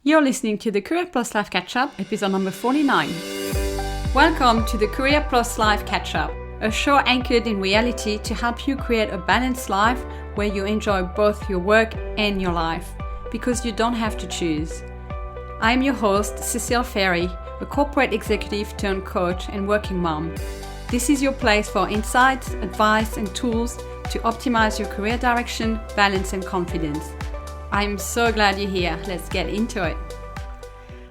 You're listening to the Career Plus Life Catch-Up, episode number 49. Welcome to the Career Plus Life Catch-Up, a show anchored in reality to help you create a balanced life where you enjoy both your work and your life, because you don't have to choose. I'm your host, Cecile Ferry, a corporate executive turned coach and working mom. This is your place for insights, advice, and tools to optimize your career direction, balance, and confidence. I'm so glad you're here. Let's get into it.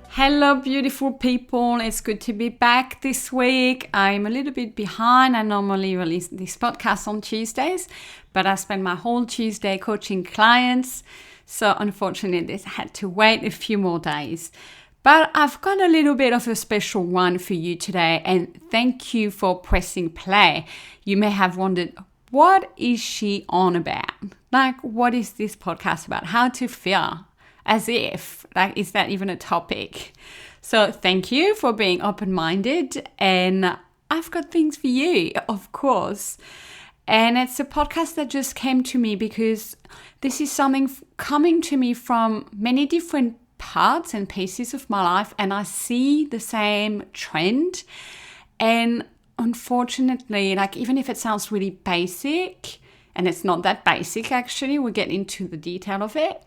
Hello, beautiful people. It's good to be back this week. I'm a little bit behind. I normally release this podcast on Tuesdays, but I spent my whole Tuesday coaching clients. So unfortunately, I had to wait a few more days. But I've got a little bit of a special one for you today. And thank you for pressing play. You may have wondered, what is she on about? Like, what is this podcast about? How to feel? As if, like, is that even a topic? So thank you for being open-minded. And I've got things for you, of course. And it's a podcast that just came to me because this is something coming to me from many different parts and pieces of my life. And I see the same trend. And unfortunately, like, even if it sounds really basic, and it's not that basic actually, we'll get into the detail of it,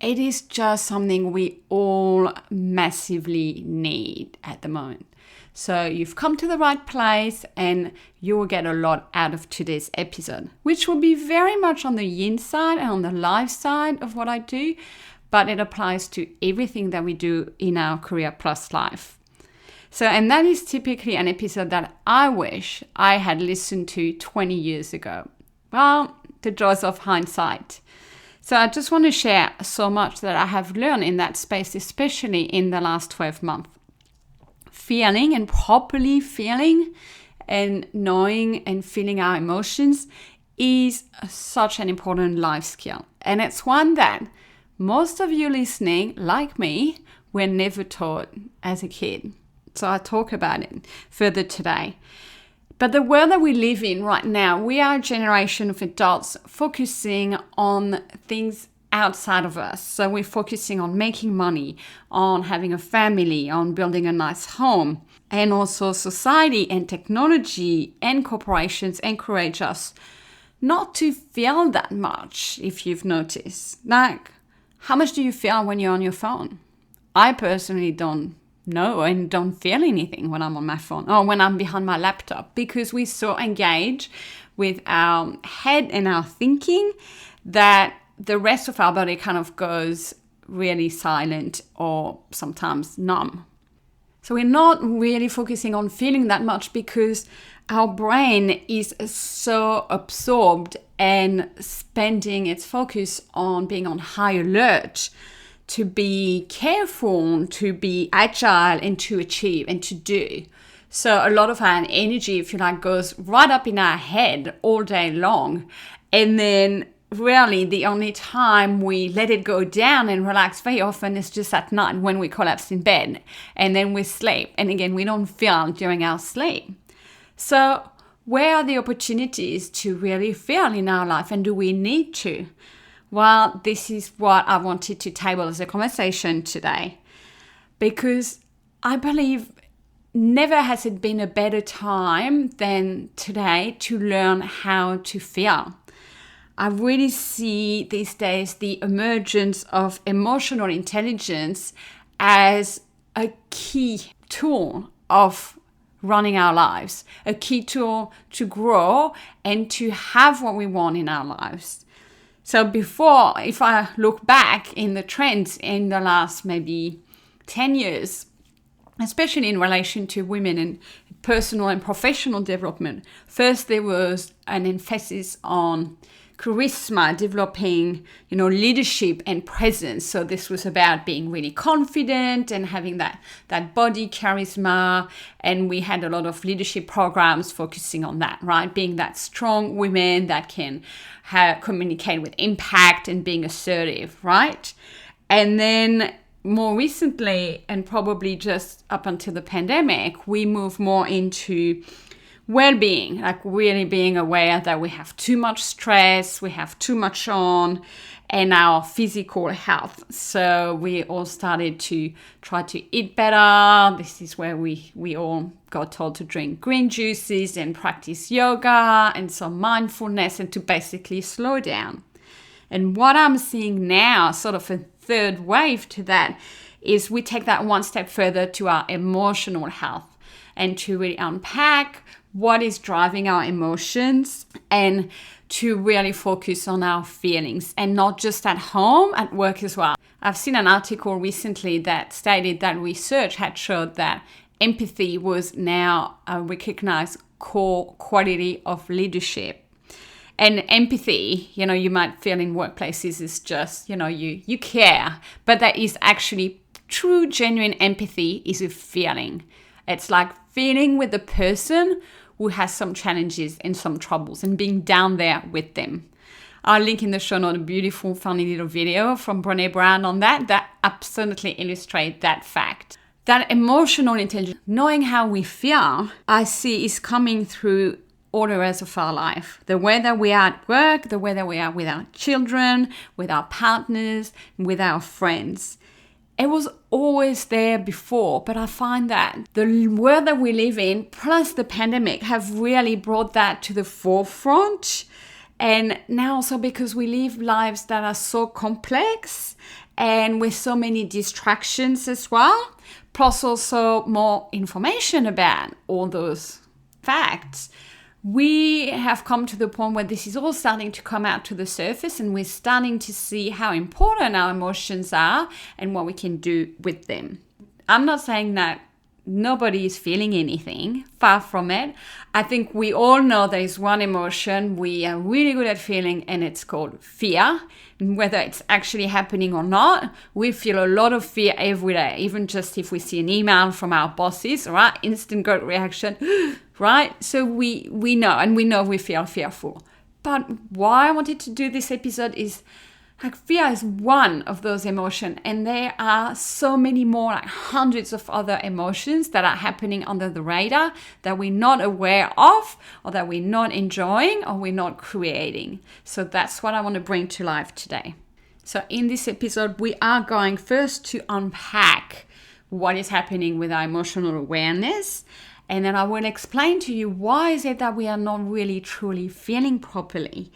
it is just something we all massively need at the moment. So you've come to the right place and you will get a lot out of today's episode, which will be very much on the yin side and on the life side of what I do, but it applies to everything that we do in our Career Plus life. So, and that is typically an episode that I wish I had listened to 20 years ago. Well, the joys of hindsight. So I just want to share so much that I have learned in that space, especially in the last 12 months. Feeling and properly feeling and knowing and feeling our emotions is such an important life skill. And it's one that most of you listening, like me, were never taught as a kid. So I'll talk about it further today. But the world that we live in right now, we are a generation of adults focusing on things outside of us. So we're focusing on making money, on having a family, on building a nice home. And also society and technology and corporations encourage us not to feel that much, if you've noticed. Like, how much do you feel when you're on your phone? I personally don't know and don't feel anything when I'm on my phone or when I'm behind my laptop, because we're so engaged with our head and our thinking that the rest of our body kind of goes really silent or sometimes numb. So we're not really focusing on feeling that much because our brain is so absorbed and spending its focus on being on high alert, to be careful, to be agile, and to achieve and to do. So a lot of our energy, if you like, goes right up in our head all day long. And then really the only time we let it go down and relax very often is just at night when we collapse in bed. And then we sleep. And again, we don't feel during our sleep. So where are the opportunities to really feel in our life, and do we need to? Well, this is what I wanted to table as a conversation today, because I believe never has it been a better time than today to learn how to feel. I really see these days the emergence of emotional intelligence as a key tool of running our lives, a key tool to grow and to have what we want in our lives. So before, if I look back in the trends in the last maybe 10 years, especially in relation to women and personal and professional development, first there was an emphasis on charisma, developing, leadership and presence. So this was about being really confident and having that body charisma. And we had a lot of leadership programs focusing on that, right? Being that strong women that can communicate with impact and being assertive, right? And then more recently, and probably just up until the pandemic, we moved more into well-being, like really being aware that we have too much stress, we have too much on, and our physical health. So we all started to try to eat better. This is where we all got told to drink green juices and practice yoga and some mindfulness and to basically slow down. And what I'm seeing now, sort of a third wave to that, is we take that one step further to our emotional health and to really unpack what is driving our emotions and to really focus on our feelings, and not just at home, at work as well. I've seen an article recently that stated that research had showed that empathy was now a recognized core quality of leadership. And empathy, you might feel in workplaces is just, you care, but that is actually true, genuine empathy is a feeling. It's like feeling with the person who has some challenges and some troubles and being down there with them. I'll link in the show note a beautiful, funny little video from Brené Brown on that absolutely illustrates that fact. That emotional intelligence, knowing how we feel, I see is coming through all areas of our life. The way that we are at work, the way that we are with our children, with our partners, with our friends. It was always there before, but I find that the world that we live in, plus the pandemic, have really brought that to the forefront. And now also because we live lives that are so complex and with so many distractions as well, plus also more information about all those facts, we have come to the point where this is all starting to come out to the surface, and we're starting to see how important our emotions are and what we can do with them. I'm not saying that nobody is feeling anything, far from it. I think we all know there is one emotion we are really good at feeling, and it's called fear. And whether it's actually happening or not, we feel a lot of fear every day, even just if we see an email from our bosses, right? Instant gut reaction, right? So we know, and we know we feel fearful. But why I wanted to do this episode is like fear is one of those emotions, and there are so many more, like hundreds of other emotions that are happening under the radar that we're not aware of, or that we're not enjoying, or we're not creating. So that's what I want to bring to life today. So in this episode, we are going first to unpack what is happening with our emotional awareness, and then I will explain to you why is it that we are not really truly feeling properly.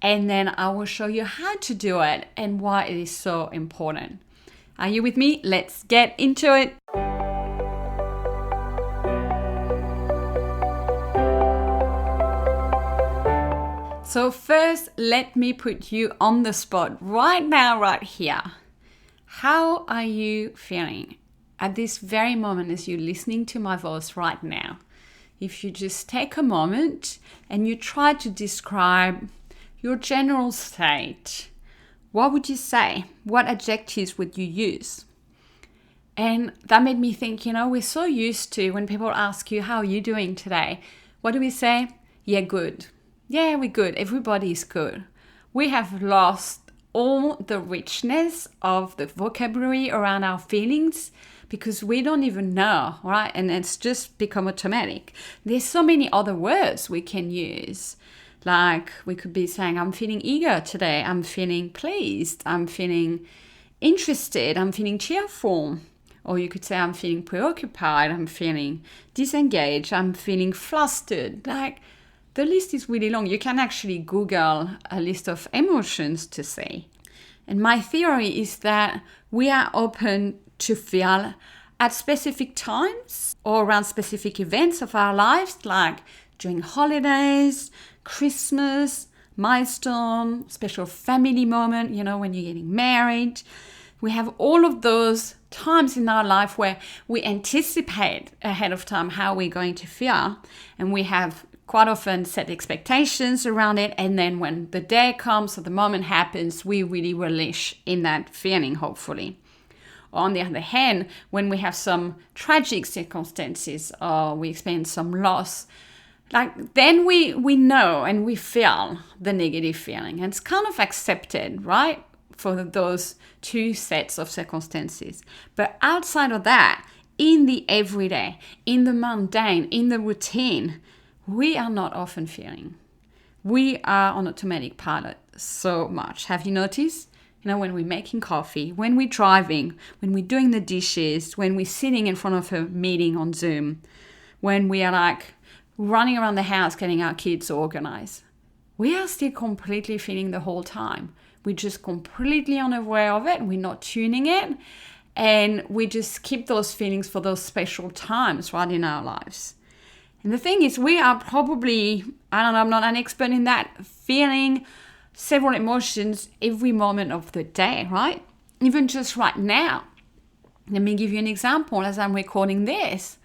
And then I will show you how to do it and why it is so important. Are you with me? Let's get into it. So first, let me put you on the spot right now, right here. How are you feeling at this very moment as you're listening to my voice right now? If you just take a moment and you try to describe your general state, what would you say? What adjectives would you use? And that made me think, we're so used to when people ask you, how are you doing today? What do we say? Yeah, good. Yeah, we're good. Everybody's good. We have lost all the richness of the vocabulary around our feelings because we don't even know, right? And it's just become automatic. There's so many other words we can use. Like we could be saying, I'm feeling eager today. I'm feeling pleased. I'm feeling interested. I'm feeling cheerful. Or you could say, I'm feeling preoccupied. I'm feeling disengaged. I'm feeling flustered. Like the list is really long. You can actually Google a list of emotions to say. And my theory is that we are open to feel at specific times or around specific events of our lives, like during holidays, Christmas, milestone, special family moment, when you're getting married. We have all of those times in our life where we anticipate ahead of time how we're going to feel, and we have quite often set expectations around it, and then when the day comes or the moment happens, we really relish in that feeling, hopefully. On the other hand, when we have some tragic circumstances or we experience some loss, then we know and we feel the negative feeling. And it's kind of accepted, right? For those two sets of circumstances. But outside of that, in the everyday, in the mundane, in the routine, we are not often feeling. We are on automatic pilot so much. Have you noticed? When we're making coffee, when we're driving, when we're doing the dishes, when we're sitting in front of a meeting on Zoom, when we are like running around the house getting our kids organized, we are still completely feeling the whole time. We're just completely unaware of it. We're not tuning it. And we just keep those feelings for those special times right in our lives. And the thing is, we are probably, I don't know, I'm not an expert in that, feeling several emotions every moment of the day, right? Even just right now. Let me give you an example. As I'm recording this,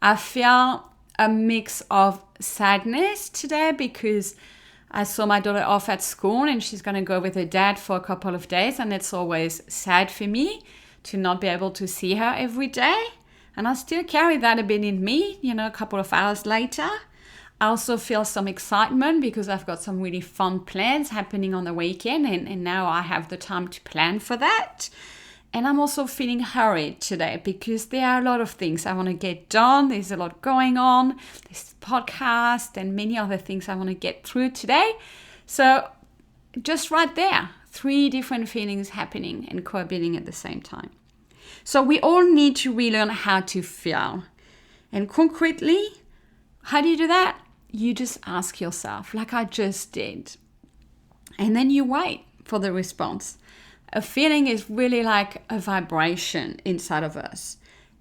I feel a mix of sadness today because I saw my daughter off at school and she's going to go with her dad for a couple of days. And it's always sad for me to not be able to see her every day. And I still carry that a bit in me, a couple of hours later. I also feel some excitement because I've got some really fun plans happening on the weekend. And now I have the time to plan for that. And I'm also feeling hurried today because there are a lot of things I want to get done. There's a lot going on. This podcast and many other things I want to get through today. So just right there, 3 different feelings happening and cohabiting at the same time. So we all need to relearn how to feel. And concretely, how do you do that? You just ask yourself, like I just did. And then you wait for the response. A feeling is really like a vibration inside of us.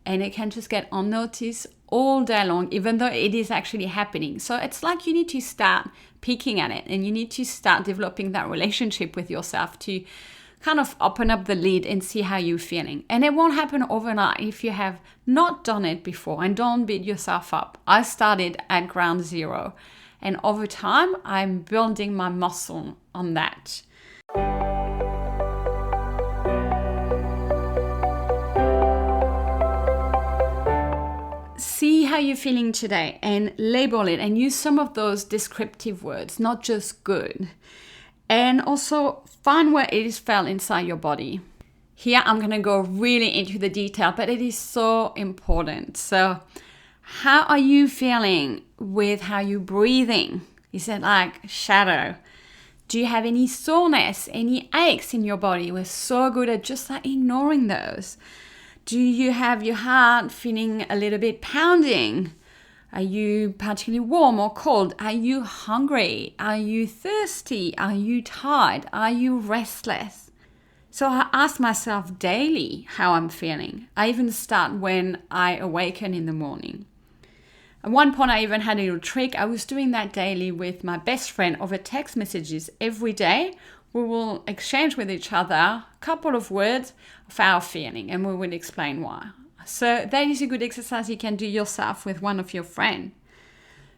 And it can just get unnoticed all day long, even though it is actually happening. So it's like you need to start picking at it. And you need to start developing that relationship with yourself to kind of open up the lid and see how you're feeling. And it won't happen overnight if you have not done it before. And don't beat yourself up. I started at ground zero. And over time, I'm building my muscle on that. See how you're feeling today and label it and use some of those descriptive words, not just good. And also find where it is felt inside your body. Here I'm going to go really into the detail, but it is so important. So how are you feeling with how you're breathing? Is it like shadow? Do you have any soreness, any aches in your body? We're so good at just like ignoring those. Do you have your heart feeling a little bit pounding? Are you particularly warm or cold? Are you hungry? Are you thirsty? Are you tired? Are you restless? So I ask myself daily how I'm feeling. I even start when I awaken in the morning. At one point, I even had a little trick. I was doing that daily with my best friend over text messages every day. We will exchange with each other a couple of words of our feeling and we will explain why. So that is a good exercise you can do yourself with one of your friends.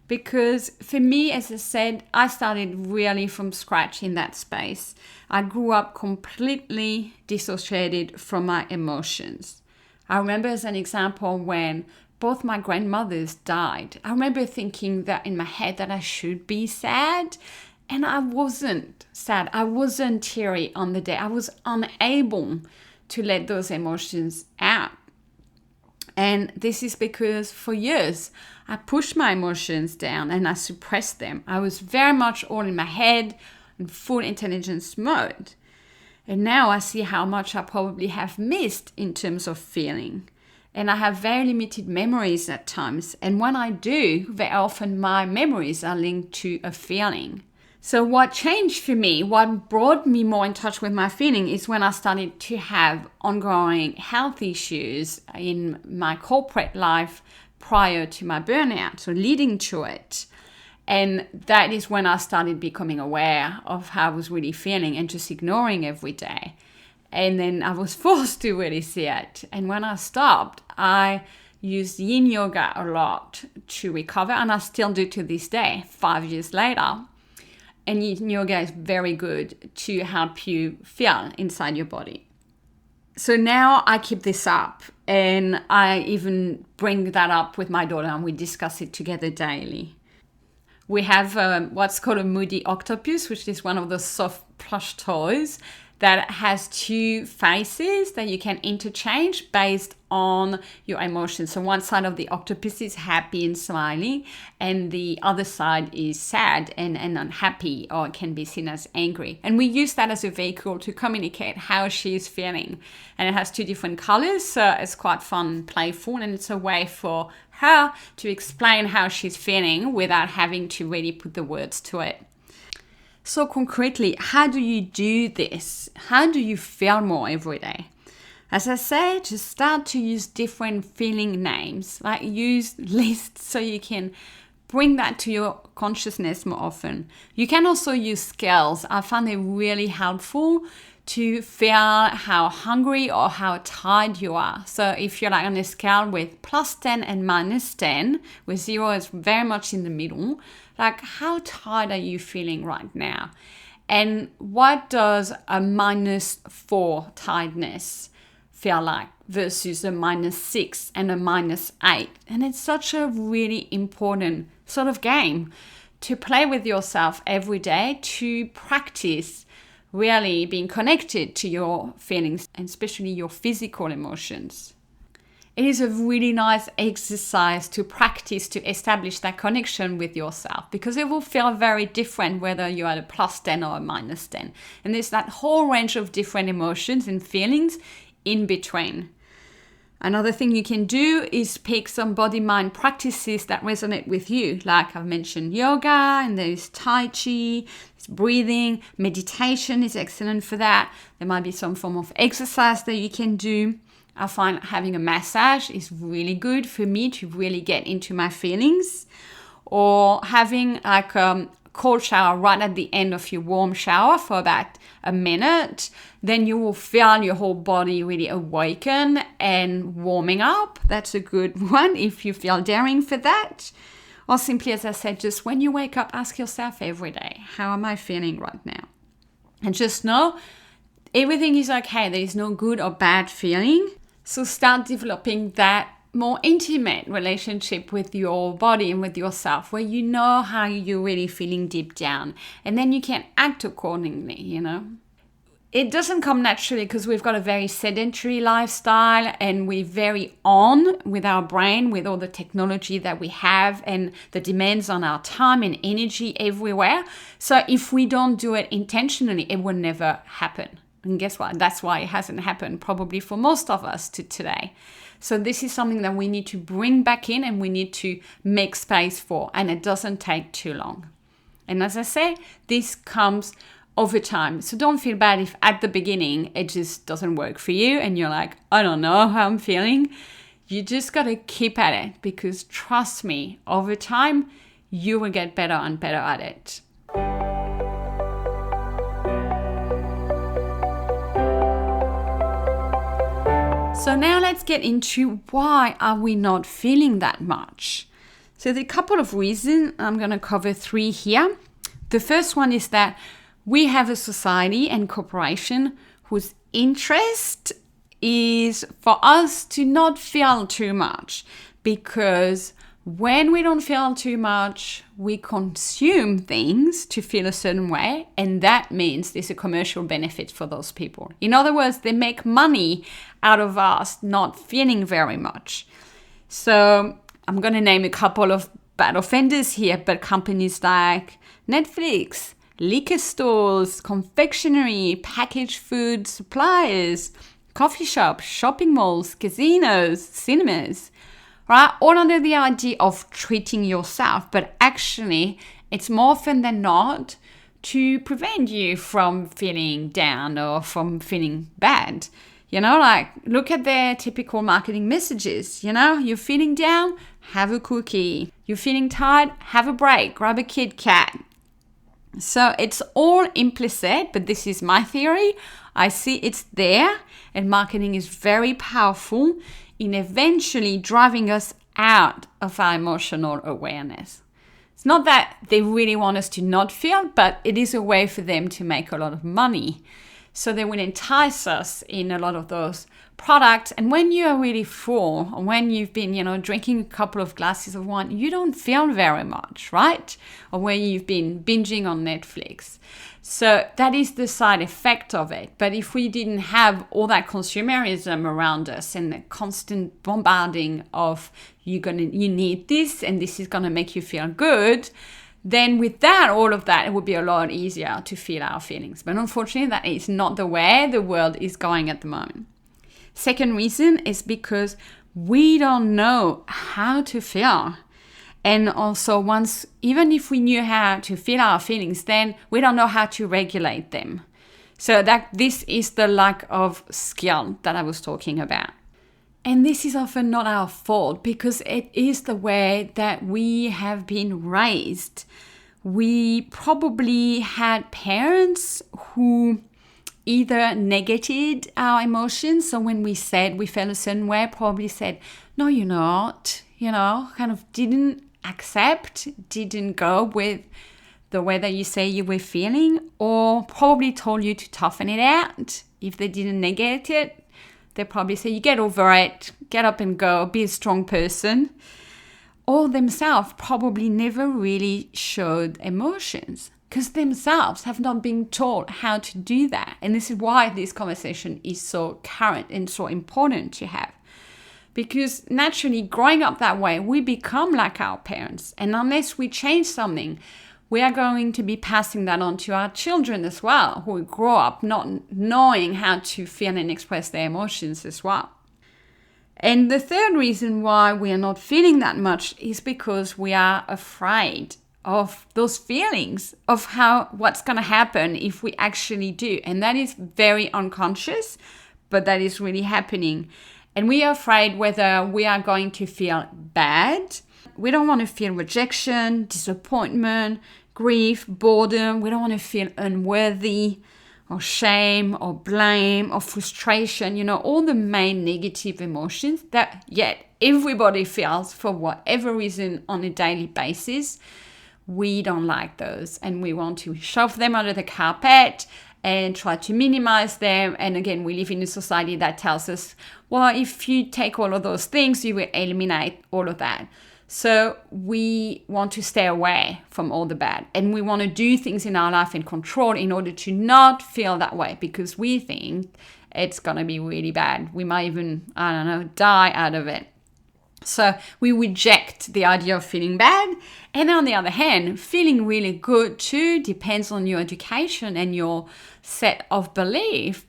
Because for me, as I said, I started really from scratch in that space. I grew up completely dissociated from my emotions. I remember as an example when both my grandmothers died. I remember thinking that in my head that I should be sad. And I wasn't sad. I wasn't teary on the day. I was unable to let those emotions out. And this is because for years, I pushed my emotions down and I suppressed them. I was very much all in my head in full intelligence mode. And now I see how much I probably have missed in terms of feeling. And I have very limited memories at times. And when I do, very often my memories are linked to a feeling. So what changed for me, what brought me more in touch with my feeling is when I started to have ongoing health issues in my corporate life prior to my burnout, so leading to it. And that is when I started becoming aware of how I was really feeling and just ignoring every day. And then I was forced to really see it. And when I stopped, I used yin yoga a lot to recover, and I still do to this day, 5 years later. And yin yoga is very good to help you feel inside your body. So now I keep this up and I even bring that up with my daughter and we discuss it together daily. We have what's called a moody octopus, which is one of those soft plush toys that has two faces that you can interchange based on your emotions. So one side of the octopus is happy and smiling, and the other side is sad and unhappy, or it can be seen as angry. And we use that as a vehicle to communicate how she's feeling. And it has two different colors, so it's quite fun, playful, and it's a way for her to explain how she's feeling without having to really put the words to it. So concretely, how do you do this? How do you feel more every day? As I say, just start to use different feeling names, like use lists so you can bring that to your consciousness more often. You can also use scales. I find it really helpful to feel how hungry or how tired you are. So if you're like on a scale with +10 and -10, where 0 is very much in the middle, like how tired are you feeling right now? And what does a -4 tiredness feel like versus a -6 and a -8? And it's such a really important sort of game to play with yourself every day, to practice really being connected to your feelings, and especially your physical emotions. It is a really nice exercise to practice to establish that connection with yourself, because it will feel very different whether you're at a +10 or a -10. And there's that whole range of different emotions and feelings in between. Another thing you can do is pick some body-mind practices that resonate with you. Like I've mentioned yoga, and there's Tai Chi, there's breathing, meditation is excellent for that. There might be some form of exercise that you can do. I find having a massage is really good for me to really get into my feelings. Or having like a cold shower right at the end of your warm shower for about a minute, then you will feel your whole body really awaken and warming up. That's a good one if you feel daring for that. Or simply, as I said, just when you wake up, ask yourself every day, how am I feeling right now? And just know everything is okay. There is no good or bad feeling. So start developing that more intimate relationship with your body and with yourself, where you know how you're really feeling deep down, and then you can act accordingly, you know. It doesn't come naturally because we've got a very sedentary lifestyle, and we're very on with our brain, with all the technology that we have and the demands on our time and energy everywhere. So if we don't do it intentionally, it will never happen. And guess what? That's why it hasn't happened probably for most of us to today. So this is something that we need to bring back in, and we need to make space for, and it doesn't take too long. And as I say, this comes over time. So don't feel bad if at the beginning it just doesn't work for you and you're like, I don't know how I'm feeling. You just got to keep at it, because trust me, over time, you will get better and better at it. So now let's get into why are we not feeling that much. So there are a couple of reasons. I'm going to cover 3 here. The first one is that we have a society and corporation whose interest is for us to not feel too much, because when we don't feel too much, we consume things to feel a certain way, and that means there's a commercial benefit for those people. In other words, they make money out of us not feeling very much. So I'm going to name a couple of bad offenders here, but companies like Netflix, liquor stores, confectionery, packaged food suppliers, coffee shops, shopping malls, casinos, cinemas, right? All under the idea of treating yourself, but actually it's more often than not to prevent you from feeling down or from feeling bad. You know, like look at their typical marketing messages. You know, you're feeling down, have a cookie. You're feeling tired, have a break, grab a Kit Kat. So it's all implicit, but this is my theory. I see it's there, and marketing is very powerful in eventually driving us out of our emotional awareness. It's not that they really want us to not feel, but it is a way for them to make a lot of money. So they will entice us in a lot of those products. And when you are really full, or when you've been, drinking a couple of glasses of wine, you don't feel very much, right? Or when you've been binging on Netflix. So that is the side effect of it. But if we didn't have all that consumerism around us and the constant bombarding of you need this and this is going to make you feel good, then with that, all of that, it would be a lot easier to feel our feelings. But unfortunately, that is not the way the world is going at the moment. Second reason is because we don't know how to feel. And also even if we knew how to feel our feelings, then we don't know how to regulate them. So this is the lack of skill that I was talking about. And this is often not our fault because it is the way that we have been raised. We probably had parents who either negated our emotions. So when we said we felt a certain way, probably said, no, you're not, kind of didn't accept, didn't go with the way that you say you were feeling, or probably told you to toughen it out. If they didn't negate it, they probably say, you get over it, get up and go, be a strong person. Or themselves probably never really showed emotions because themselves have not been taught how to do that. And this is why this conversation is so current and so important to have. Because naturally, growing up that way, we become like our parents. And unless we change something, we are going to be passing that on to our children as well, who grow up not knowing how to feel and express their emotions as well. And the third reason why we are not feeling that much is because we are afraid of those feelings, of what's going to happen if we actually do. And that is very unconscious, but that is really happening. And we are afraid whether we are going to feel bad. We don't want to feel rejection, disappointment, grief, boredom. We don't want to feel unworthy or shame or blame or frustration, all the main negative emotions that yet everybody feels for whatever reason on a daily basis. We don't like those and we want to shove them under the carpet and try to minimize them. And again, we live in a society that tells us, well, if you take all of those things, you will eliminate all of that. So we want to stay away from all the bad. And we want to do things in our life in control in order to not feel that way because we think it's going to be really bad. We might even, die out of it. So we reject the idea of feeling bad. And on the other hand, feeling really good too depends on your education and your set of belief.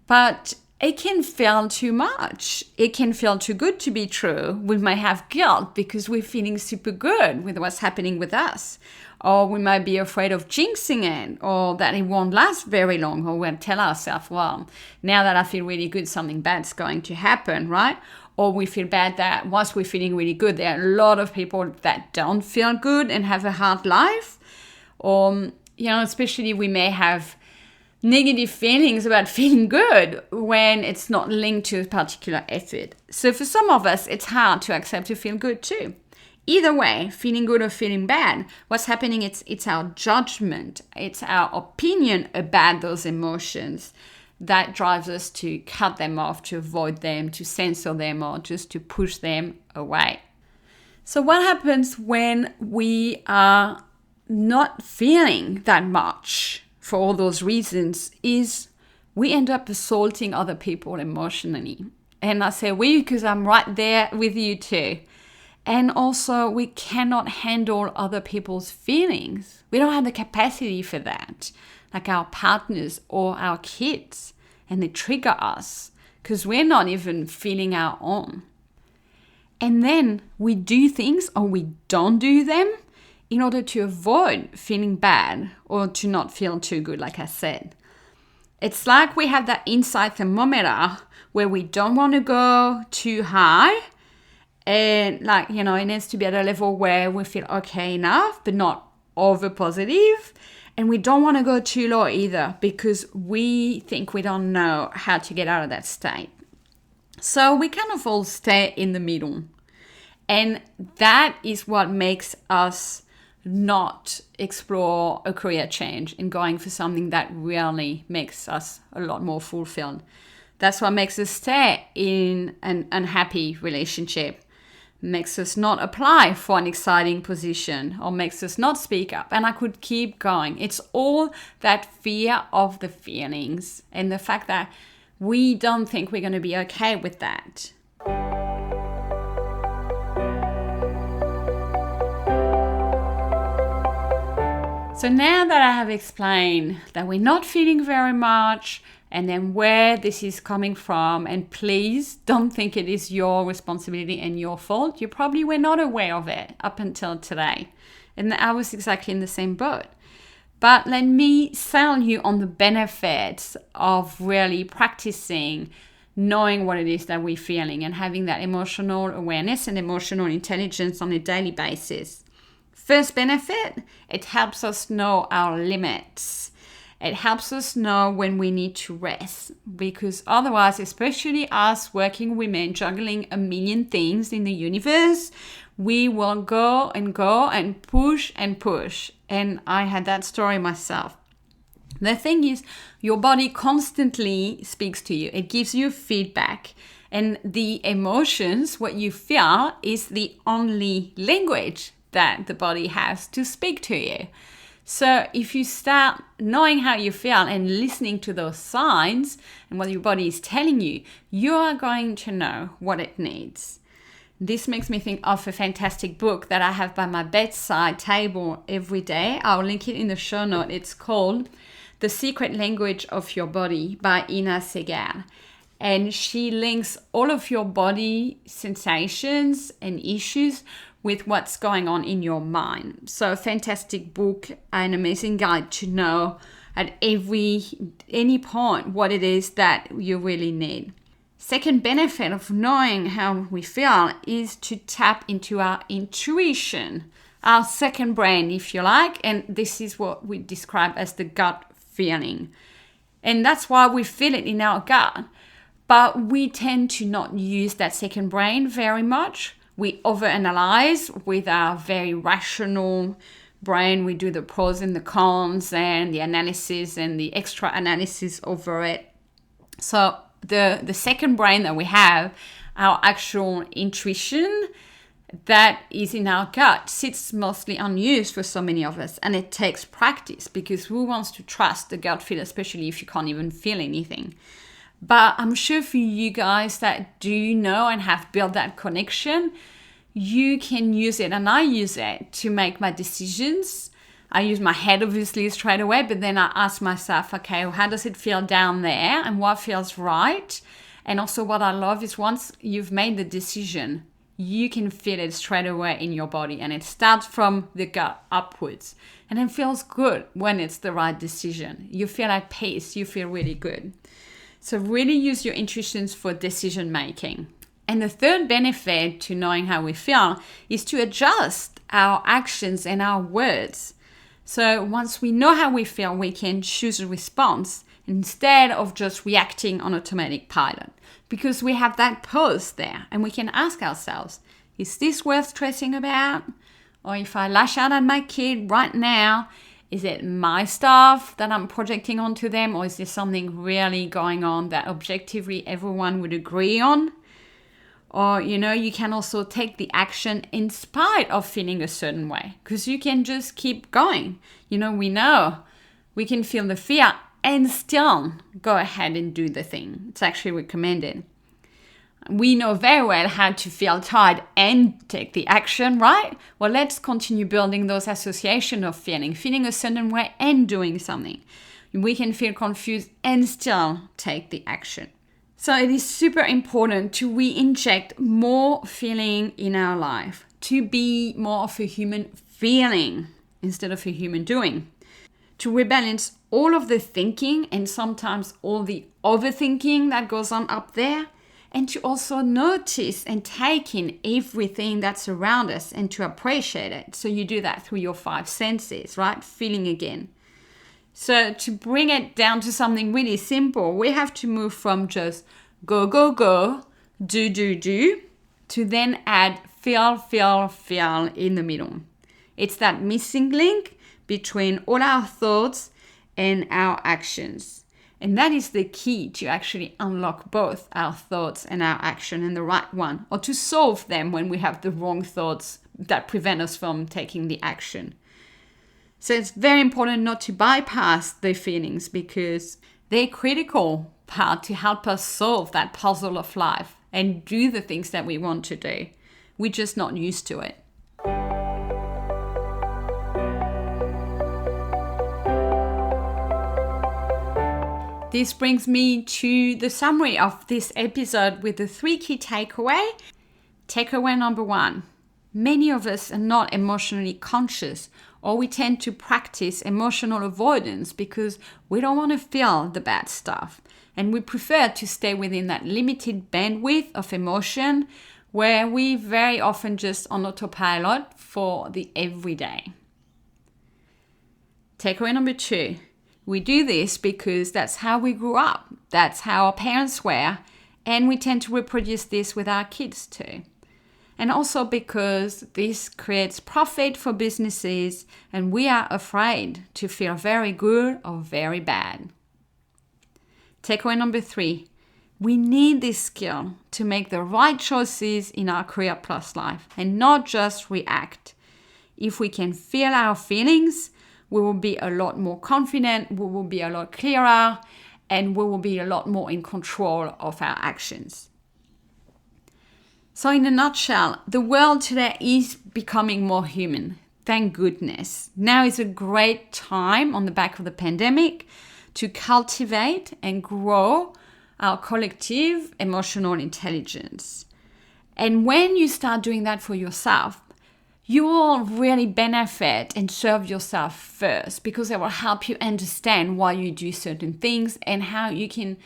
But it can feel too much. It can feel too good to be true. We may have guilt because we're feeling super good with what's happening with us. Or we might be afraid of jinxing it, or that it won't last very long. Or we'll tell ourselves, well, now that I feel really good, something bad's going to happen, right? Or we feel bad that once we're feeling really good, there are a lot of people that don't feel good and have a hard life. Or, especially we may have negative feelings about feeling good when it's not linked to a particular effort. So for some of us, it's hard to accept to feel good too. Either way, feeling good or feeling bad, what's happening, it's our judgment, it's our opinion about those emotions that drives us to cut them off, to avoid them, to censor them, or just to push them away. So what happens when we are not feeling that much for all those reasons is we end up assaulting other people emotionally. And I say we because I'm right there with you too. And also we cannot handle other people's feelings. We don't have the capacity for that, like our partners or our kids. And they trigger us because we're not even feeling our own. And then we do things or we don't do them in order to avoid feeling bad or to not feel too good, like I said. It's like we have that inside thermometer where we don't want to go too high. And it needs to be at a level where we feel okay enough, but not over positive. And we don't want to go too low either because we think we don't know how to get out of that state. So we kind of all stay in the middle. And that is what makes us not explore a career change and going for something that really makes us a lot more fulfilled. That's what makes us stay in an unhappy relationship, makes us not apply for an exciting position, or makes us not speak up. And I could keep going. It's all that fear of the feelings and the fact that we don't think we're going to be okay with that. So now that I have explained that we're not feeling very much, and then where this is coming from, and please don't think it is your responsibility and your fault. You probably were not aware of it up until today. And I was exactly in the same boat. But let me sell you on the benefits of really practicing knowing what it is that we're feeling and having that emotional awareness and emotional intelligence on a daily basis. First benefit, it helps us know our limits. It helps us know when we need to rest, because otherwise, especially us working women juggling a million things in the universe, we will go and push and push. And I had that story myself. The thing is, your body constantly speaks to you. It gives you feedback. And the emotions, what you feel, is the only language that the body has to speak to you. So if you start knowing how you feel and listening to those signs and what your body is telling you, you are going to know what it needs. This makes me think of a fantastic book that I have by my bedside table every day. I'll link it in the show note. It's called The Secret Language of Your Body by Ina Segal. And she links all of your body sensations and issues with what's going on in your mind. So a fantastic book, an amazing guide to know at any point what it is that you really need. Second benefit of knowing how we feel is to tap into our intuition, our second brain, if you like. And this is what we describe as the gut feeling. And that's why we feel it in our gut. But we tend to not use that second brain very much. We overanalyze with our very rational brain. We do the pros and the cons and the analysis and the extra analysis over it. So the second brain that we have, our actual intuition that is in our gut, sits mostly unused for so many of us. And it takes practice, because who wants to trust the gut feel, especially if you can't even feel anything? But I'm sure for you guys that do know and have built that connection, you can use it, and I use it to make my decisions. I use my head obviously straight away, but then I ask myself, okay, how does it feel down there and what feels right? And also what I love is once you've made the decision, you can feel it straight away in your body, and it starts from the gut upwards. And it feels good when it's the right decision. You feel at peace, you feel really good. So really use your intuitions for decision making. And the third benefit to knowing how we feel is to adjust our actions and our words. So once we know how we feel, we can choose a response instead of just reacting on automatic pilot, because we have that pause there and we can ask ourselves, is this worth stressing about? Or if I lash out at my kid right now, is it my stuff that I'm projecting onto them, or is there something really going on that objectively everyone would agree on? Or, you can also take the action in spite of feeling a certain way, because you can just keep going. We know we can feel the fear and still go ahead and do the thing. It's actually recommended. We know very well how to feel tired and take the action, right? Well, let's continue building those associations of feeling a certain way and doing something. We can feel confused and still take the action. So it is super important to re-inject more feeling in our life, to be more of a human feeling instead of a human doing, to rebalance all of the thinking and sometimes all the overthinking that goes on up there, and to also notice and take in everything that's around us and to appreciate it. So you do that through your 5 senses, right? Feeling again. So to bring it down to something really simple, we have to move from just go, go, go, do, to then add feel in the middle. It's that missing link between all our thoughts and our actions. And that is the key to actually unlock both our thoughts and our action and the right one, or to solve them when we have the wrong thoughts that prevent us from taking the action. So it's very important not to bypass the feelings, because they're critical part to help us solve that puzzle of life and do the things that we want to do. We're just not used to it. This brings me to the summary of this episode with the 3 key takeaways. Takeaway number 1. Many of us are not emotionally conscious, or we tend to practice emotional avoidance because we don't want to feel the bad stuff. And we prefer to stay within that limited bandwidth of emotion where we very often just on autopilot for the everyday. Takeaway number 2. We do this because that's how we grew up. That's how our parents were. And we tend to reproduce this with our kids too. And also because this creates profit for businesses and we are afraid to feel very good or very bad. Takeaway number 3. We need this skill to make the right choices in our Career Plus life and not just react. If we can feel our feelings, we will be a lot more confident, we will be a lot clearer, and we will be a lot more in control of our actions. So in a nutshell, the world today is becoming more human. Thank goodness. Now is a great time on the back of the pandemic to cultivate and grow our collective emotional intelligence. And when you start doing that for yourself, you will really benefit and serve yourself first, because it will help you understand why you do certain things and how you can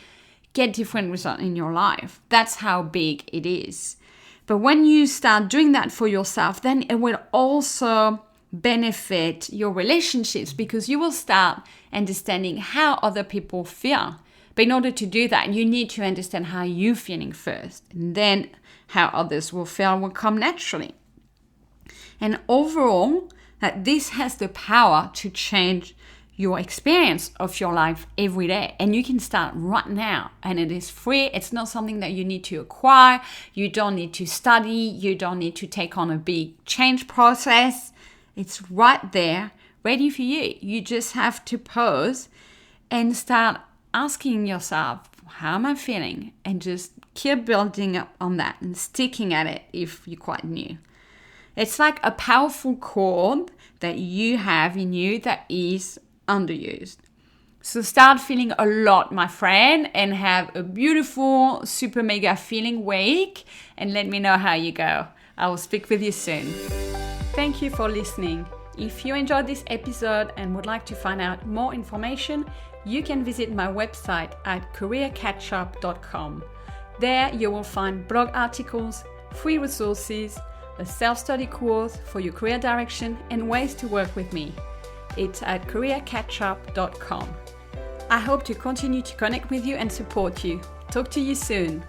get different results in your life. That's how big it is. But when you start doing that for yourself, then it will also benefit your relationships, because you will start understanding how other people feel. But in order to do that, you need to understand how you're feeling first, and then how others will feel will come naturally. And overall, that this has the power to change your experience of your life every day. And you can start right now. And it is free. It's not something that you need to acquire. You don't need to study. You don't need to take on a big change process. It's right there, ready for you. You just have to pause and start asking yourself, how am I feeling? And just keep building up on that and sticking at it if you're quite new. It's like a powerful cord that you have in you that is underused. So start feeling a lot, my friend, and have a beautiful, super mega feeling week, and let me know how you go. I will speak with you soon. Thank you for listening. If you enjoyed this episode and would like to find out more information, you can visit my website at careercatchup.com. There you will find blog articles, free resources, a self-study course for your career direction, and ways to work with me. It's at careercatchup.com. I hope to continue to connect with you and support you. Talk to you soon.